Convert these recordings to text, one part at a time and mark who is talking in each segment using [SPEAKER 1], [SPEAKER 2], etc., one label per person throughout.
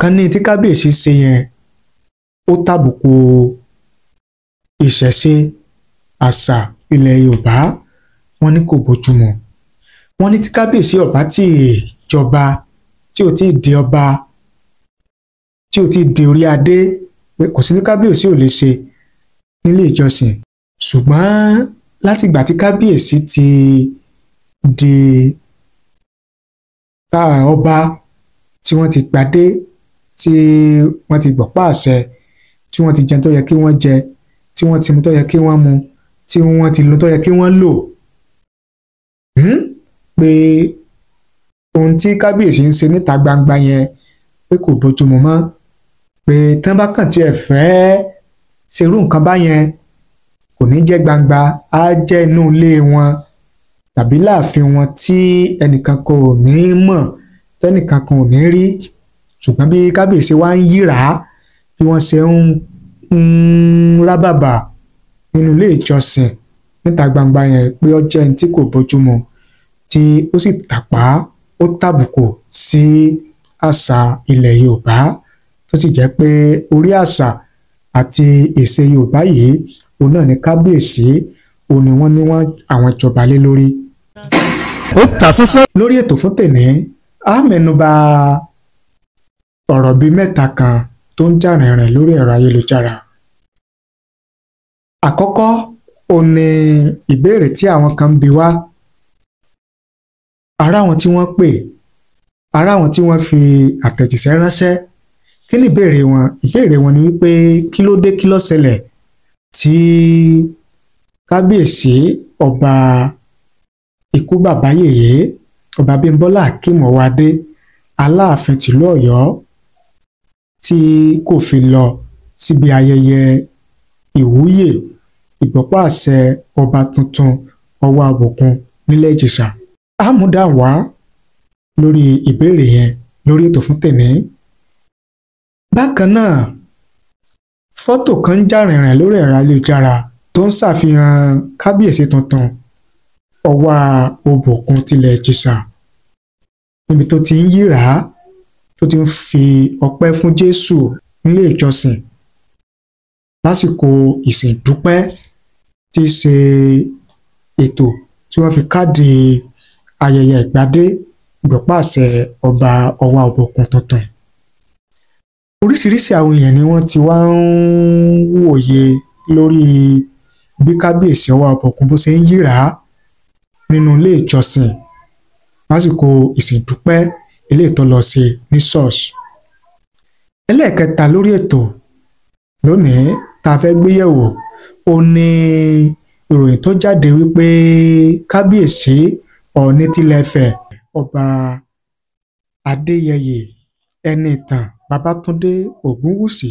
[SPEAKER 1] kan ní tí kábíyèsí ṣe yẹn ó tàbùkù ìṣẹ̀ṣe àṣà ilẹ̀ Yorùbá, wọ́n ní kò bójúmu. Wọ́n ní tí kábíyèsí ọba tí jọba, tí ò tí ì di ọba, tí ò tí ì di orí adé, pé kò sí ní kábíyèsí ò lè ṣe nílé ìjọsìn. Ṣùgbọ́n láti ìgbà tí kábíyèsí ti di ọba, tí wọ́n ti gbadé, tí wọ́n ti gbọ̀pá àṣẹ, tí wọ́n ti jẹun tó yẹ kí wọ́n jẹ, tí wọ́n ti mu tó yẹ kí wọ́n mu, tí wọ́n ti lò tó yẹ kí wọ́n lò, pé ohun tí kábíyèsí ń ṣe níta gbangba yẹn pé kò bójúmu mọ́, pé tán bá kàn tiẹ̀ fẹ́ ṣerú nǹkan báyẹn kò ní jẹ́ gbangba, á jẹ́ inú ilé wọn tàbí láàfin wọn tí ẹnìkan kan ò ní mọ̀, tẹ́nìkan kan ò ní rí. Ṣùgbọ́n bí kábíyèsí wá ń yíra, bí wọ́n ṣe ń rábàbà nínú ilé ìjọsìn níta gbangba yẹn, pé ó jẹ́ ẹni tí kò bójúmu, tí ó sì tàpá, ó tàbùkù sí àṣà ilẹ̀ Yorùbá, tó sì jẹ́ pé orí àṣà àti ìṣe Yorùbá yìí òun náà ni kábíyèsí òun ni wọ́n ní àwọn ìjọba lé lórí.
[SPEAKER 2] Ó ta sánsán.
[SPEAKER 1] Lórí ètò fún tèmi, a mẹ́nubà ọ̀rọ̀ bíi mẹ́ta kan tó ń jà rìnrìn lórí ẹ̀rọ ayélujára. Àkọ́kọ́ òun ni ìbéèrè tí àwọn kan ń bi wá. Ará àwọn tí wọ́n pè, ará àwọn tí wọ́n fi àtẹ̀jíṣẹ́ ránṣẹ́. Kí ni ìbéèrè wọn? Ìbéèrè wọn ni wípé kí ló dé, kí ló ṣẹlẹ̀ tí kábíyèsí ọba ikú bàbá yèyé ọba Bímbọ́lá Akeem Ọwádé Aláàfin tìlú Ọ̀yọ́ tí kò fi lọ síbi ayẹyẹ ìwúyè ìgbọ̀pá àṣẹ ọba tuntun Ọwọ́ Àbòkun nílẹ̀ Ìjẹ̀ṣà. Àmúdá wá lórí ìbéèrè yẹn lórí ètò fún tèmi. Bákan náà, fọ́tò kan ń jà rìnrìn lórí ẹ̀rọ ayélujára tó ń ṣàfihàn kábíyèsí tuntun Ọwọ́ Àbòkun tilẹ̀ Ìjẹ̀ṣà, níbi tó ti ń yíra, tó ti ń fi ọpẹ́ fún Jésù nílé ìjọsìn lásìkò ìsìn dúpẹ́, tí í ṣe ètò tí wọ́n fi káàdì ayẹyẹ ìgbadé ìgbọ̀pá àṣẹ ọba Ọwọ́ Àbòkun tuntun. Oríṣiríṣi àwọn èèyàn ni wọ́n ti wá ń wòye lórí bí kábíyèsí Ọwọ́ Àbòkun bó ṣe ń yíra nínú ilé ìjọsìn lásìkò ìsìn dúpẹ́ eléyìí tó lọ sí ní ṣọ́ọ̀ṣì. Ẹlẹ́ẹ̀kẹta lórí ètò lónìí tá a fẹ́ gbéyẹ̀wò ó ní ìròyìn tó jáde wípé kábíyèsí Ọọ̀ni tilẹ̀ Ifẹ̀ ọba Adéyẹyè Ẹniìtàn Babátúndé Ògúnwùsì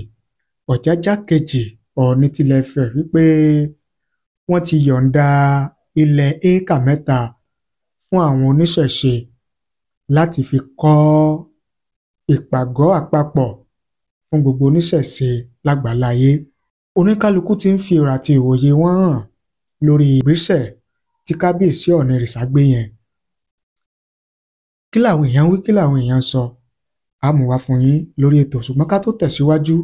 [SPEAKER 1] Ọ̀jájá kejì Ọọ̀ni tilẹ̀ Ifẹ̀ wípé wọ́n ti yọ̀ǹda ilẹ̀ éékà 3 fún àwọn oníṣẹ̀ṣe láti fi kọ́ ìpàgọ́ àpapọ̀ fún gbogbo oníṣẹ̀ṣe lágbàláyé. Oníkálukú ti ń fi èrò àti ìwòye wọn hàn lórí ìgbésẹ̀ tí kábíyèsí Ọ̀nìrìṣà gbé yẹn. Kí làwọn èèyàn wí, kí làwọn èèyàn sọ? A mú wá fún yín lórí ètò, ṣùgbọ́n ká tó tẹ̀síwájú,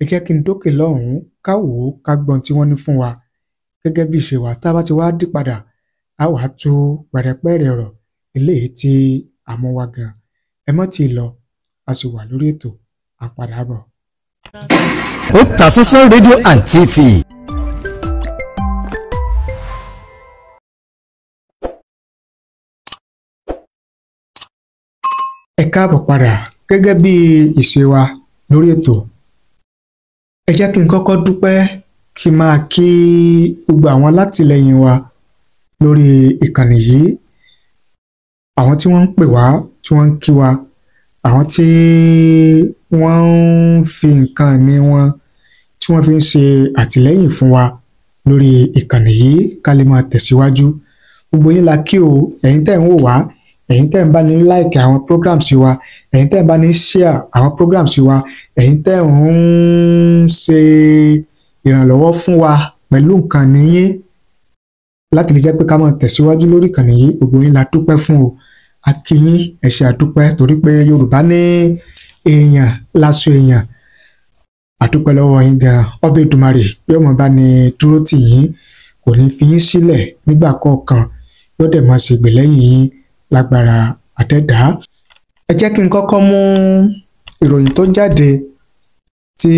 [SPEAKER 1] ẹ jẹ́ kí n dókè lọ́hùn-ún ká wò ó, ká gbọ́n tí wọ́n ní fún wa gẹ́gẹ́ bí ìṣe wa. Tá a bá ti wá dé padà, a wàá tú pẹ̀rẹ̀pẹ̀rẹ̀ ọ̀rọ̀ eléyìí tí a mú wá gan. Ẹ mọ́ tí ì lọ, a sì wà lórí ètò, à ń padà bọ̀.
[SPEAKER 2] Otasansan rédíò and TV.
[SPEAKER 1] Ẹ káàbọ̀ padà gẹ́gẹ́ bí ìṣe wa lórí ètò. Ẹ jẹ́ kí n kọ́kọ́ dúpẹ́, kí n máa kí gbogbo àwọn alátìlẹyìn wa lórí ìkànnì yìí, àwọn tí wọ́n ń pè wá, tí wọ́n ń kí wa, àwọn tí wọ́n ń fi nǹkan ìní wọn tí wọ́n fi ń ṣe àtìlẹ́yìn fún wa lórí ìkànnì yìí ká lè máa tẹ̀síwájú. Gbogbo yín la kí o, ẹ̀yin tẹ́ ń wò wá, ẹ̀yin tẹ́ ń bá ní like àwọn programs wa, ẹ̀yin tẹ́ ń bá ní share àwọn programs wa, ẹ̀yin tẹ́ ń ṣe ìrànlọ́wọ́ fún wa pẹ̀lú nǹkan níyín láti lè jẹ́ pé ká máa tẹ̀síwájú lórí ìkànnì yìí. Gbogbo yín la dúpẹ́ fún o, a kí yín, ẹ ṣé àdúpẹ́, torí pé Yorùbá ní èèyàn láṣọ èèyàn. Àdúpẹ́ lọ́wọ́ yín gan ọba Èdùmàrè yóò mọ̀ bá ní dúró tì yín, kò ní fi yín sílẹ̀ nígbà kọ̀ọ̀kan, yóò dẹ̀ máa ṣègbè lẹ́yìn yín lágbára àdẹ́dá. Ẹ jẹ́ kí n kọ́kọ́ mú ìròyìn tó jáde tí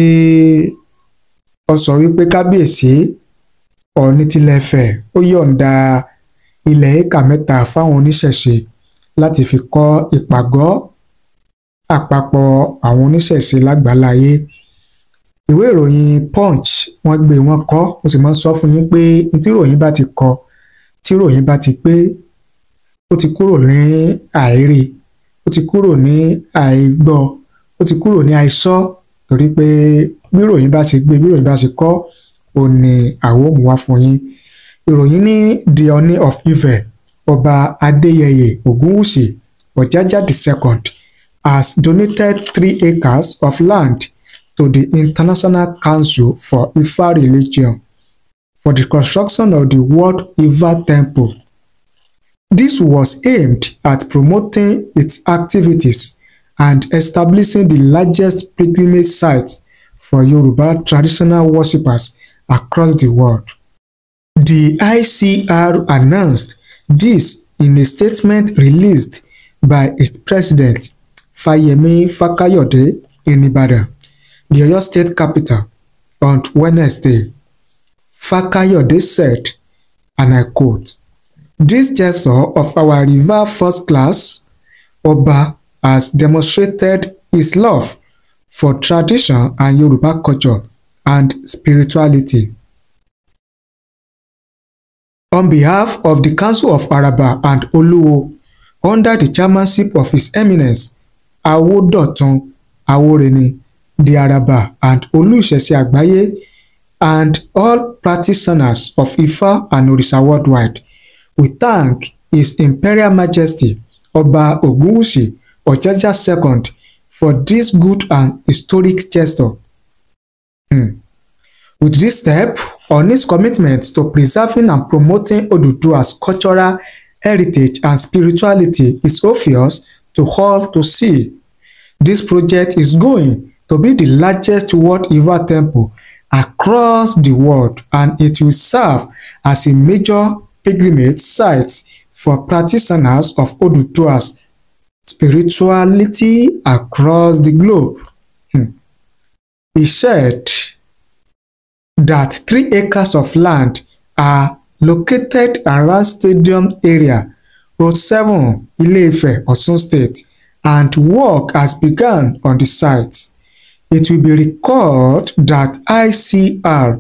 [SPEAKER 1] ó sọ wípé kábíyèsí Ọọ̀ni tilẹ̀ Ifẹ̀ ó yọ̀ǹda ilẹ̀ éka 3 fáwọn oníṣẹ̀ṣe láti fi kọ́ ìpàgọ́ àpapọ̀ àwọn oníṣẹ̀ṣe lágbàláyé. Ìwé ìròyìn Punch wọ́n gbé wọn kọ, mo sì máa ń sọ fún yín pé tí ìròyìn bá ti kọ, tí ìròyìn bá ti pé, ó ti kúrò ní àìrí, ó ti kúrò ní àìgbọ́, ó ti kúrò ní àìsọ, torí pé bí ìròyìn bá ṣe gbé, bí ìròyìn bá ṣe kọ, ó ní àwọn òmù wá fún yín. Ìròyìn ní the Ọọ̀ni of Ifẹ̀ Ọba Adéyẹyè Ògúnwùsì Ọ̀jájá II has donated 3 acres of land to the International Council for Ifa Religion for the construction of the World Ifa Temple. This was aimed at promoting its activities and establishing the largest pilgrimage site for Yoruba traditional worshippers across the world. The ICR announced this in a statement released by its president, Fáyẹmí Fákáyọ̀dé, in Ibadan, the Oyo State capital, on Wednesday. Fákáyọ̀dé said, and I quote, "This gesture of our River First Class Oba has demonstrated his love for tradition and Yoruba culture and spirituality. On behalf of the Council of Araba and Oluwo, under the chairmanship of His Eminence Awodotun Aworeni, the Araba and Olu Ìṣẹ̀ṣe Àgbáyé, and all practitioners of Ifa and Orisa worldwide, we thank His Imperial Majesty Ọba Ògúnwùsì Ọ̀jájá II for this good and historic gesture. With this step, Ọọ̀ni's commitment to preserving and promoting Oduduwa's cultural heritage and spirituality is obvious to all to see. This project is going to be the largest World Ifa temple across the world, and it will serve as a major pilgrimage site for practitioners of Oduduwa's spirituality across the globe." He said that 3 acres of land are located around Stadium area, Road 7, Ile-Ife, Osun State, and work has begun on the site. It will be recalled that ICR,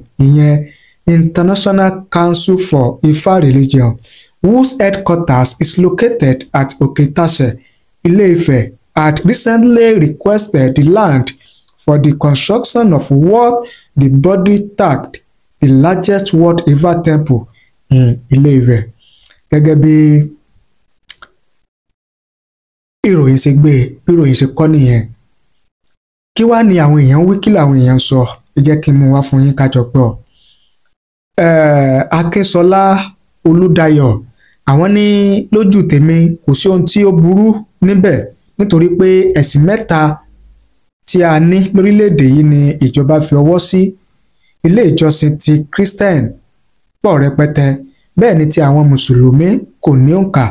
[SPEAKER 1] International Council for Ifa Religion, whose headquarters is located at Oketase, Ile-Ife, had recently requested the land for the construction of what the body tagged the largest World Ifa temple in Ile-Ife. Gẹ́gẹ́ bí ìròyìn ṣe gbé, bí ìròyìn ṣe kọ́ nìyẹn. Kí wá ni àwọn èèyàn wí, kí làwọn èèyàn sọ? Ẹ jẹ́ kí n mú wá fún yín ká jọ gbọ́. Akínsọlá Olúdáyọ̀, àwọn ní lójú tèmi kò sí ohun tí ó burú níbẹ̀, nítorí pé ẹ̀sìn mẹ́ta tí a ní lórílẹ̀‐èdè yìí ni ìjọba fi ọwọ́ sí. Ilé ìjọsìn ti Christian pọ̀ rẹpẹtẹ, bẹ́ẹ̀ ni ti àwọn Mùsùlùmí kò ní òǹkà.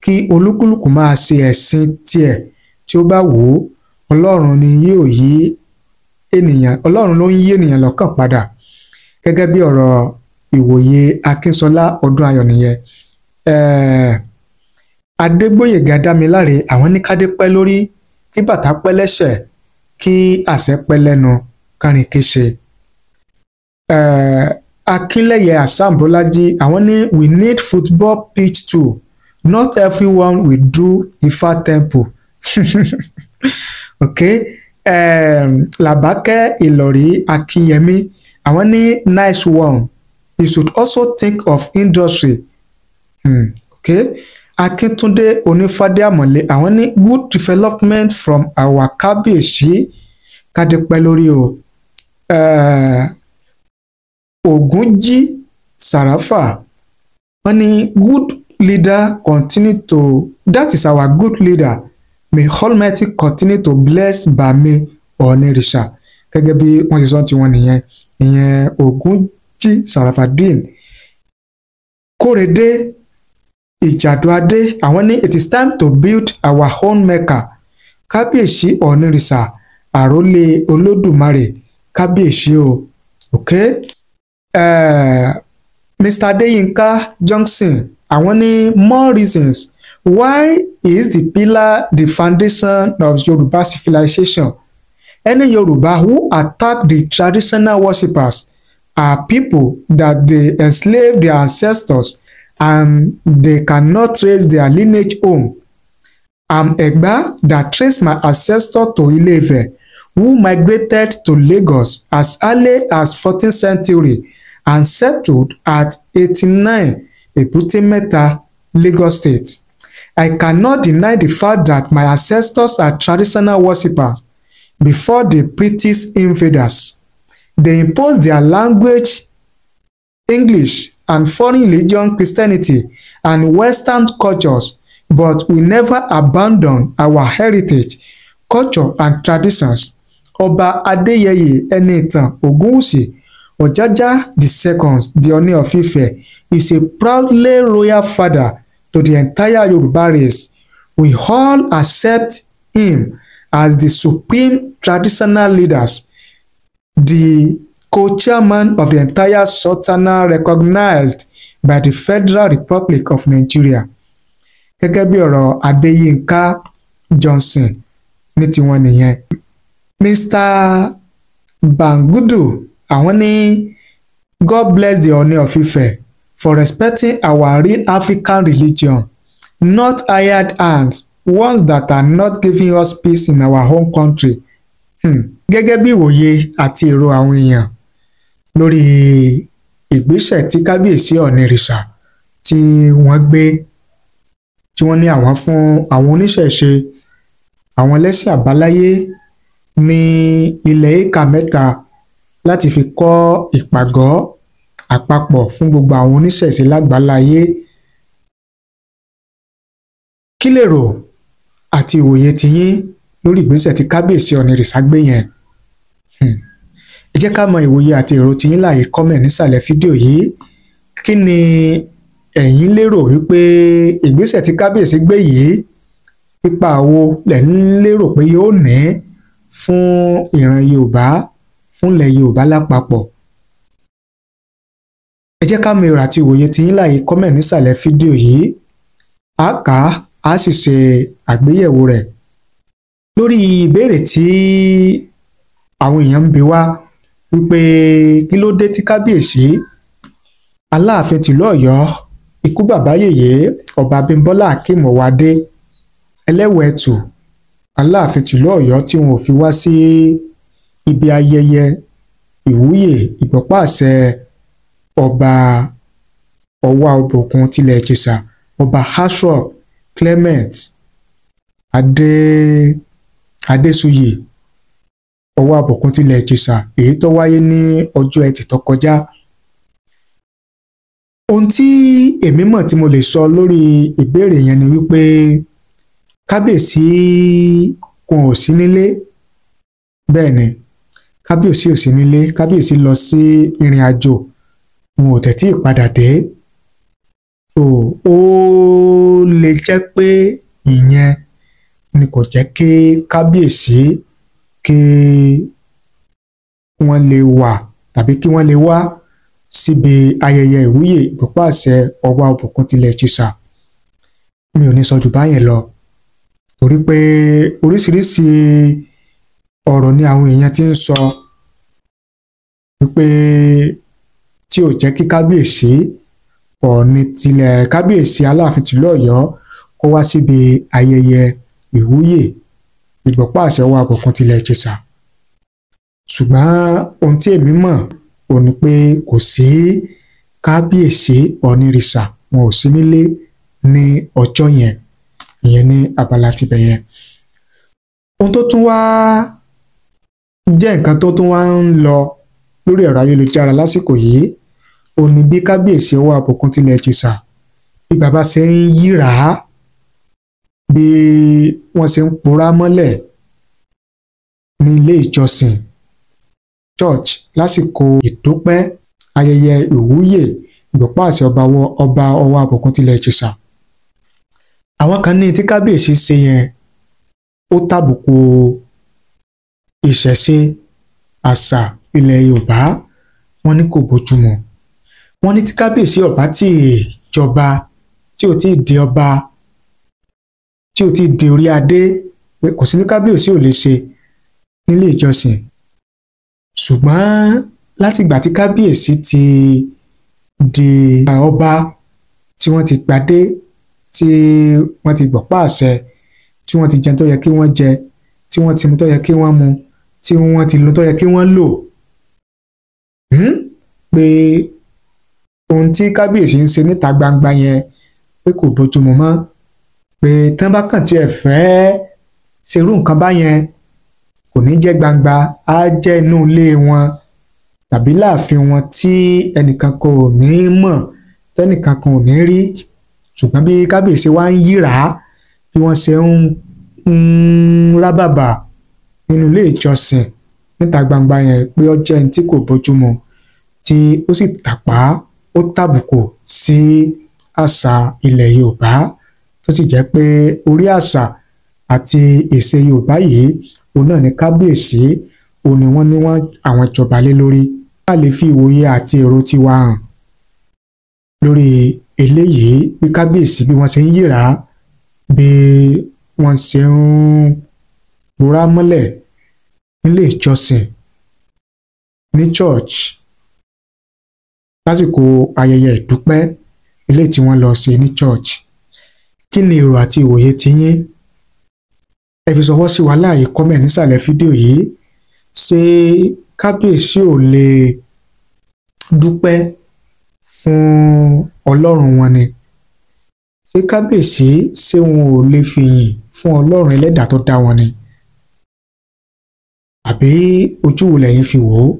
[SPEAKER 1] Kí olúkúlùkù máa ṣe ẹ̀sìn tiẹ̀ tí ó bá wò ó. Ọlọ́run ni yóò yí ènìyàn, Ọlọ́run ló ń yí ènìyàn lọ́kàn padà. Gẹ́gẹ́ bí ọ̀rọ̀ ìwòye Akínsọlá Ọdúnayọ̀ nìyẹn. Adégbóyèga Dámiláre, àwọn ní kádé pẹ́ lórí, kí bàtà pẹ́ lẹ́sẹ̀, kí àṣẹ pẹ́ lẹ́nu, kánrin kéṣe. Akínlẹ́yẹ Hasan Bọ́lájí, àwọn ní we need football pitch too, not everyone will do Ifa temple. Okay. Làbákẹ́ Ìlọ̀rí Akínyẹmí, àwọn ní nice one, you should also think of industry. Okay. Akíntúndé Onífádé Àmọ̀lé, àwọn ní good development from our kábíyèsí, kádépẹ́ lórí o. Ògúnjí Sàráfà, wọ́n ní good leader continue to, that is our good leader May Almighty continue to bless Bami Onírìṣà gẹ́gẹ́ bí wọ́n ti sọ tiwọn nìyẹn ìyẹn Ògúnjí Sarafadeen. Kórèdé Ìjàdùadé àwọn ní it is time to build our own Mecca. Kábíyèsí Onírìṣà àrólé Olódùmarè kábíyèsí o. Okay? Mr. Adeyinka Johnson àwọn ní more reasons why is the pillar the foundation of Yoruba civilization. Any Yoruba who attack the traditional worshippers are people that they enslaved their ancestors and they cannot trace their lineage home. I'm Egba that traced my ancestor to Ile-Ife, who migrated to Lagos as early as 14th century and settled at 89 Ebute Metta, Lagos State. I cannot deny the fact that my ancestors are traditional worshippers before the British invaders. They imposed their language, English, and foreign religion, Christianity, and Western cultures, but we never abandon our heritage, culture, and traditions. Ọba Adéyẹyè Ẹniìtàn Ògúnwùsì Ọjájá II, the Ọọ̀ni of Ife, is a proudly royal father to the entire Yoruba race. We all accept him as the supreme traditional leaders, the co-chairman of the entire Sultanate recognized by the Federal Republic of Nigeria. Gẹ́gẹ́ bí ọ̀rọ̀ Adéyínká Johnson ní tiwọn nìyẹn. Mr. Bangudu àwọn ní God bless the Ọọ̀ni of Ife for respecting our real African religion, not hired hands, ones that are not giving us peace in our home country. Gẹ́gẹ́ bí ìwòye àti èrò àwọn èèyàn lórí ìgbésẹ̀ tí kábíyèsí Ọ̀nìrìṣà tí wọ́n gbé tí wọ́n ní àwọn fún àwọn oníṣẹ̀ṣe àwọn ẹlẹ́sìn àbáláyé ní ilẹ̀ éékà 3 láti fi kọ́ ìpàgọ́ àpapọ̀ fún gbogbo àwọn oníṣẹ̀ṣe lágbàláyé. Kí lèrò àti ìwòye tiyín lórí ìgbésẹ̀ tí kábíyèsí Ọ̀nìrìṣà gbé yẹn? Ẹ jẹ́ ká mọ ìwòye àti èrò tiyín láàyè comment nísàlẹ̀ fídíò yìí. Kí ni ẹ̀yin lérò wípé ìgbésẹ̀ tí kábíyèsí gbé yìí ipa wo lẹ̀ ń lérò pé yóò ní fún ìran Yorùbá, fún ilẹ̀ Yorùbá lápapọ̀? Ẹ jẹ́ ká mọ èrò àti ìwòye tiyín láàyè comment nísàlẹ̀ fídíò yìí. A kà á sì ṣe àgbéyẹ̀wò rẹ̀ lórí ìbéèrè tí àwọn èèyàn ń bi wá wípé kí ló dé tí kábíyèsí Aláàfin tìlú Ọ̀yọ́ ikú bàbá yèyé Ọba Abímbọ́lá Akeem Owóadé Ẹlẹ́wẹ̀ẹ́tù Aláàfin tìlú Ọ̀yọ́ tí wọn ò fi wá sí ibi ayẹyẹ ìwúyè ìgbọ́pàṣẹ Ọba Ọwá Ọbòkun tilẹ̀ Ìjẹ̀ṣà Ọba Ashraf Clement Adésuyì Ọwá Ọbòkun tilẹ̀ Ìjẹ̀ṣà èyí tó wáyé ní ọjọ́ Ẹtì tó kọjá. Ohun tí èmi mọ̀ tí mo lè sọ lórí ìbéèrè yẹn ni wípé kábíyèsí wọn ò sí nílé. Bẹ́ẹ̀ ni kábíyèsí ò sí nílé, kábíyèsí lọ sí ìrìn àjò wọn ò tẹ̀tí ìpadà dé. So ó lè jẹ́ pé ìyẹn ni kò jẹ́ kí kábíyèsí kí wọ́n lè wà tàbí kí wọ́n lè wá síbi ayẹyẹ ìwúyè ìgbọ́pàṣẹ Ọwá Ọbòkun tilẹ̀ Ìjẹ̀ṣà. Mi ò ní sọ jù báyẹn lọ torí pé oríṣiríṣi ọ̀rọ̀ ni àwọn èèyàn ti ń sọ wípé tí ò jẹ́ kí kábíyèsí Ọọ̀ni tilẹ̀ kábíyèsí Aláàfin tìlú Ọ̀yọ́ kó wá síbi ayẹyẹ ìwúyè ìgbọ́pàṣẹ Ọwá Ọbòkun tilẹ̀ Ìjẹ̀ṣà. Ṣùgbọ́n ohun tí èmi mọ̀ ò ní pé kò sí kábíyèsí Ọ̀nìrìṣà wọn ò sí nílé ní ọjọ́ yẹn, ìyẹn ní abala tibẹ̀ yẹn. Ohun tó tún wá jẹ́ nǹkan tó tún wá ń lọ lórí ẹ̀rọ ayélujára lásìkò yìí ò ní bí kábíyèsí Ọwá Ọbòkun tilẹ̀ Ìjẹ̀ṣà bí bàbá ṣe ń yíra bí wọ́n ṣe ń pòórá mọ́lẹ̀ ní ilé ìjọsìn church lásìkò ìdúpẹ́ ayẹyẹ ìwúyè ìgbọ̀pá-àṣẹ ọba Ọwá Àbòkún tilẹ̀ Ìjẹ̀ṣà. Àwọn kan ní tí kábíyèsí ṣe yẹn ó tàbùkù ìṣẹ̀ṣe àṣà ilẹ̀ Yorùbá, wọ́n ní kò bójúmu. Wọ́n ní tí kábíyèsí ọba tí jọba tí ò tí di ọba tí ò tí di orí adé pé kò sí ní kábíyèsí ò lè ṣe nílé ìjọsìn. Ṣùgbọ́n láti ìgbà tí kábíyèsí ti di ọba tí wọ́n ti gbadé tí wọ́n ti gbọ̀pá àṣẹ tí wọ́n ti jẹ tó yẹ kí wọ́n jẹ tí wọ́n ti mu tó yẹ kí wọ́n mu tí wọ́n ti lò tó yẹ kí wọ́n lò pé ohun tí kábíyèsí ń ṣe níta gbangba yẹn pé kò bójúmu mọ́, pé tán bá kàn tiẹ̀ fẹ́ ṣerú nǹkan báyẹn kò ní jẹ́ gbangba, á jẹ́ inú ilé wọn tàbí láàfin wọn tí ẹnìkan kan ò ní mọ̀ tẹ́nìkan kan ò ní rí. Ṣùgbọ́n bí kábíyèsí wá ń yíra bí wọ́n ṣe ń rábàbà nínú ilé ìjọsìn níta gbangba yẹn pé ó jẹ́ ẹni tí kò bójúmu tí ó sì tàpá ó tàbùkù sí àṣà ilẹ̀ Yorùbá tó sì jẹ́ pé orí àṣà àti ìṣe Yorùbá yìí òun náà ní kábíyèsí òun ni wọ́n ní àwọn ìjọba lé lórí. A lè fi ìwòye àti èrò tiwa hàn lórí eléyìí bí kábíyèsí bí wọ́n ṣe ń yíra bí wọ́n ṣe ń pòórá mọ́lẹ̀ nílé ìjọsìn ní church lásìkò ayẹyẹ ìdúpẹ́ eléyìí tí wọ́n lọ ṣe ní church. Kí ni èrò àti ìwòye tiyín? Ẹ fi ṣọwọ́ sí wa láàyè comment nísàlẹ̀ fídíò yìí. Ṣé kábíyèsí ò lè dúpẹ́ fún Ọlọ́run wọn ni? Ṣé kábíyèsí ṣé wọn ò lè fìyìn fún Ọlọ́run ẹlẹ́dàá tó dá wọn ni? Àbí ojú wo lẹ̀yin fi wò ó?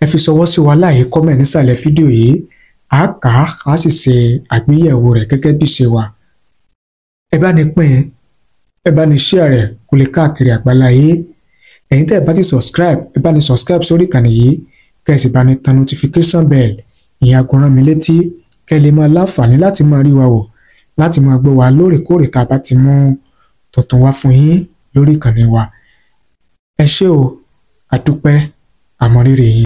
[SPEAKER 1] Ẹ fi ṣọwọ́ sí wa láàyè comment nísàlẹ̀ fídíò yìí. A kà á sì ṣe àgbéyẹ̀wò rẹ̀ gẹ́gẹ́ bí ṣe wà. Ẹ bá ní pín in, ẹ bá ní share rẹ̀ kó lè káàkiri àgbáláyé. Ẹ̀yin tẹ́ ẹ bá ti subscribe, ẹ bá ní subscribe sórí ìkànnì yìí kẹ́ ẹ sì bá ní tan notification bell ìyẹn aago rán mi létí kẹ́ ẹ lè máa láǹfààní láti máa rí wa wò láti máa gbọ́ wa lóòrèkóòrè tá a bá ti mú tuntun wá fún yín lórí ìkànnì wa. Ẹ ṣé o, a dúpẹ́, àmọ́ rírì yín.